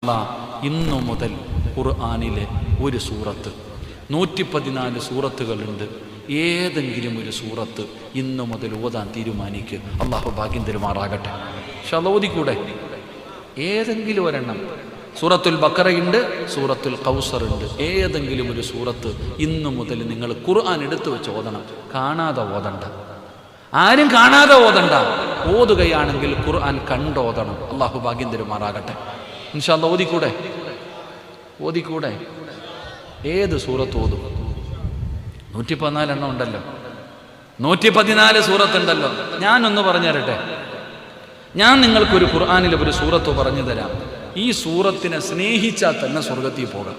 ഇന്നു മുതൽ ഖുർആനിലെ ഒരു സൂറത്ത് 114 സൂറത്തുകളുണ്ട്. ഏതെങ്കിലും ഒരു സൂറത്ത് ഇന്നു മുതൽ ഓതാൻ തീരുമാനിക്കുക. അള്ളാഹു ഭാഗ്യം തരുമാറാകട്ടെ. ഓതിക്കൂടെ? ഏതെങ്കിലും ഒരെണ്ണം. സൂറത്തുൽ ബഖറയുണ്ട്, സൂറത്തുൽ കൗസർ ഉണ്ട്. ഏതെങ്കിലും ഒരു സൂറത്ത് ഇന്നു മുതൽ നിങ്ങൾ ഖുർആൻ എടുത്തു വെച്ച് ഓതണം. കാണാതെ ഓതണ്ട, ആരും കാണാതെ ഓതണ്ട. ഓതുകയാണെങ്കിൽ ഖുർആൻ കണ്ടോതണം. അള്ളാഹു ഭാഗ്യം തരുമാറാകട്ടെ. ഇൻഷാ അല്ലാഹ് ഓതിക്കൂടെ? ഏത് സൂറത്ത് ഓതും? 114 എണ്ണം ഉണ്ടല്ലോ, 114 സൂറത്തുണ്ടല്ലോ. ഞാനൊന്ന് പറഞ്ഞു തരട്ടെ. ഞാൻ നിങ്ങൾക്കൊരു ഖുർആനിലെ ഒരു സൂറത്ത് പറഞ്ഞു തരാം. ഈ സൂറത്തിനെ സ്നേഹിച്ചാൽ തന്നെ സ്വർഗത്തിൽ പോകാം.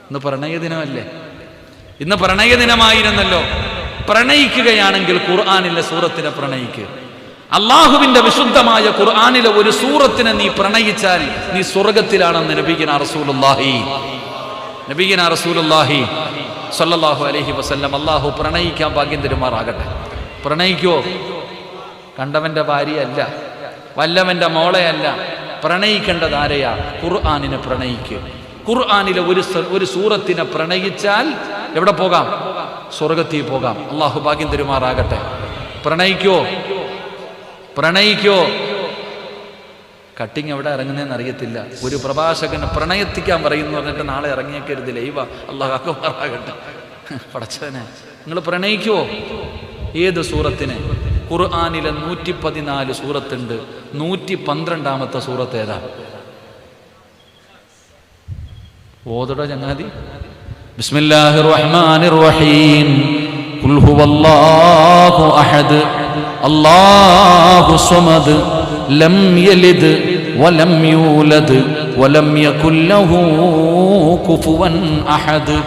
ഇന്ന് പ്രണയദിനമല്ലേ? ഇന്ന് പ്രണയദിനമായിരുന്നല്ലോ. പ്രണയിക്കുകയാണെങ്കിൽ ഖുർആനിലെ സൂറത്തിനെ പ്രണയിക്കുക. അള്ളാഹുവിന്റെ വിശുദ്ധമായ ഖുർആനിലെ ഒരു സൂറത്തിനെ നീ പ്രണയിച്ചാൽ നീ സ്വർഗത്തിലാണെന്ന് നബിയുനാ റസൂലുള്ളാഹി സ്വല്ലല്ലാഹു അലൈഹി വസല്ലം. അള്ളാഹു പ്രണയിക്കാൻ ഭാഗ്യം തരുമാറാകട്ടെ. പ്രണയിക്കോ? കണ്ടവന്റെ ഭാര്യയല്ല, വല്ലവന്റെ മോളെയല്ല. പ്രണയിക്കേണ്ടത് ആരെയാ? ഖുർആനിനെ പ്രണയിക്കുക. ഖുർആനിലെ ഒരു സൂറത്തിനെ പ്രണയിച്ചാൽ എവിടെ പോകാം? സ്വർഗത്തിൽ പോകാം. അള്ളാഹു ഭാഗ്യം തരുമാറാകട്ടെ. പ്രണയിക്കോ? കട്ടിങ് എവിടെ ഇറങ്ങുന്നതെന്ന് അറിയത്തില്ല. ഒരു പ്രഭാഷകന് പ്രണയത്തിക്കാൻ പറയുന്നു പറഞ്ഞിട്ട് നാളെ ഇറങ്ങിയേക്കരുത് ലൈവ. അള്ളാഹു അക്ബറാകട്ടെ. പടച്ചവനെ, നിങ്ങൾ പ്രണയിക്കുവോ? ഏത് സൂറത്തിനെ? ഖുർആനിലെ 114 സൂറത്തുണ്ട്. 112ാമത്തെ സൂറത്ത് ഏതാ? ഓതടോ ചങ്ങാതി. ബിസ്മില്ലാഹിർ റഹ്മാനിർ റഹീം. ഖുൽ ഹുവല്ലാഹു അഹദ് അല്ലാഹു സ്വമദ് ലം യലിദ് വലം യൂലദ് വലം യകുൽ ലഹു കുഫുവൻ അഹദ്.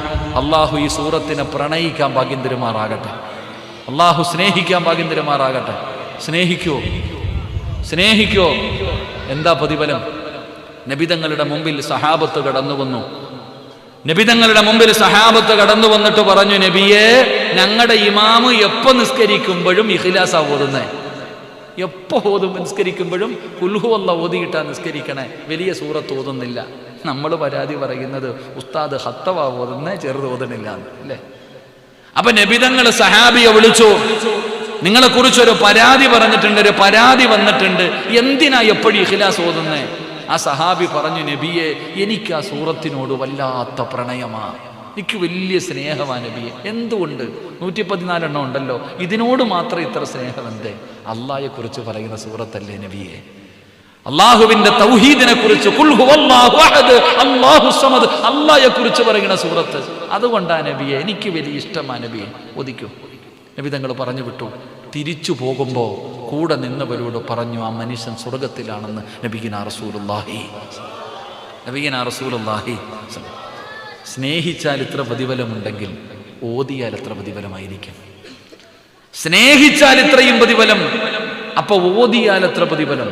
അല്ലാഹു ഈ സൂറത്തിനെ പ്രണയിക്കാൻ ഭാഗ്യം തരുമാറാകട്ടെ. അല്ലാഹു സ്നേഹിക്കാൻ ഭാഗ്യം തരുമാറാകട്ടെ. സ്നേഹിക്കോ? എന്താ പ്രതിഫലം? നബിതങ്ങളുടെ മുമ്പിൽ സഹാബത്ത് കടന്നു വന്നു. നബിതങ്ങളുടെ മുമ്പിൽ സഹാബത്ത് കടന്നു വന്നിട്ട് പറഞ്ഞു, നബിയേ, ഞങ്ങളുടെ ഇമാമ് എപ്പോ നിസ്കരിക്കുമ്പോഴും ഇഖ്ലാസാ ഓതുന്നേ. എപ്പോ നിസ്കരിക്കുമ്പോഴും ഖുൽ ഹുവല്ലാഹ് ഓതിയിട്ടാ നിസ്കരിക്കണേ. വലിയ സൂറത്ത് ഓതുന്നില്ല. നമ്മൾ പരാതി പറയുന്നത് ഉസ്താദ് ഹത്തവാ ഓതുന്നേ, ചെറുത് ഓതണില്ല അല്ലേ? അപ്പൊ നബിതങ്ങൾ സഹാബിയെ വിളിച്ചു, നിങ്ങളെ കുറിച്ചൊരു പരാതി പറഞ്ഞിട്ടുണ്ട്, ഒരു പരാതി വന്നിട്ടുണ്ട്, എന്തിനാ എപ്പോഴും ഇഖ്ലാസ് ഓതുന്നേ? ആ സഹാബി പറഞ്ഞു, നബിയെ, എനിക്ക് ആ സൂറത്തിനോട് വല്ലാത്ത പ്രണയമാ, എനിക്ക് വലിയ സ്നേഹമാ നബിയെ. എന്തുകൊണ്ട്? 114 എണ്ണം ഉണ്ടല്ലോ, ഇതിനോട് മാത്രം ഇത്ര സ്നേഹം എന്തേ? അള്ളാഹയെ കുറിച്ച് പറയുന്ന സൂറത്തല്ലേ നബിയെ? അള്ളാഹുവിന്റെ തൗഹീദിനെ കുറിച്ച്, ഖുൽ ഹുവല്ലാഹു അഹദ് അല്ലാഹു സമദ്, അള്ളാഹയെ കുറിച്ച് പറയുന്ന സൂറത്ത്. അതുകൊണ്ടാ നബിയെ, എനിക്ക് വലിയ ഇഷ്ടമാ നബിയെ. ഒതിക്കൂ. നബി തങ്ങൾ പറഞ്ഞു വിട്ടു. തിരിച്ചു പോകുമ്പോൾ കൂടെ നിന്നവരോട് പറഞ്ഞു, ആ മനുഷ്യൻ സ്വർഗത്തിലാണെന്ന് നബിയുനാ റസൂലുള്ളാഹി. സ്നേഹിച്ചാൽ ഇത്ര പ്രതിഫലമുണ്ടെങ്കിൽ ഓതിയാൽ എത്ര പ്രതിഫലമായിരിക്കും? സ്നേഹിച്ചാൽ ഇത്രയും പ്രതിഫലം, അപ്പൊ ഓതിയാൽ എത്ര പ്രതിഫലം?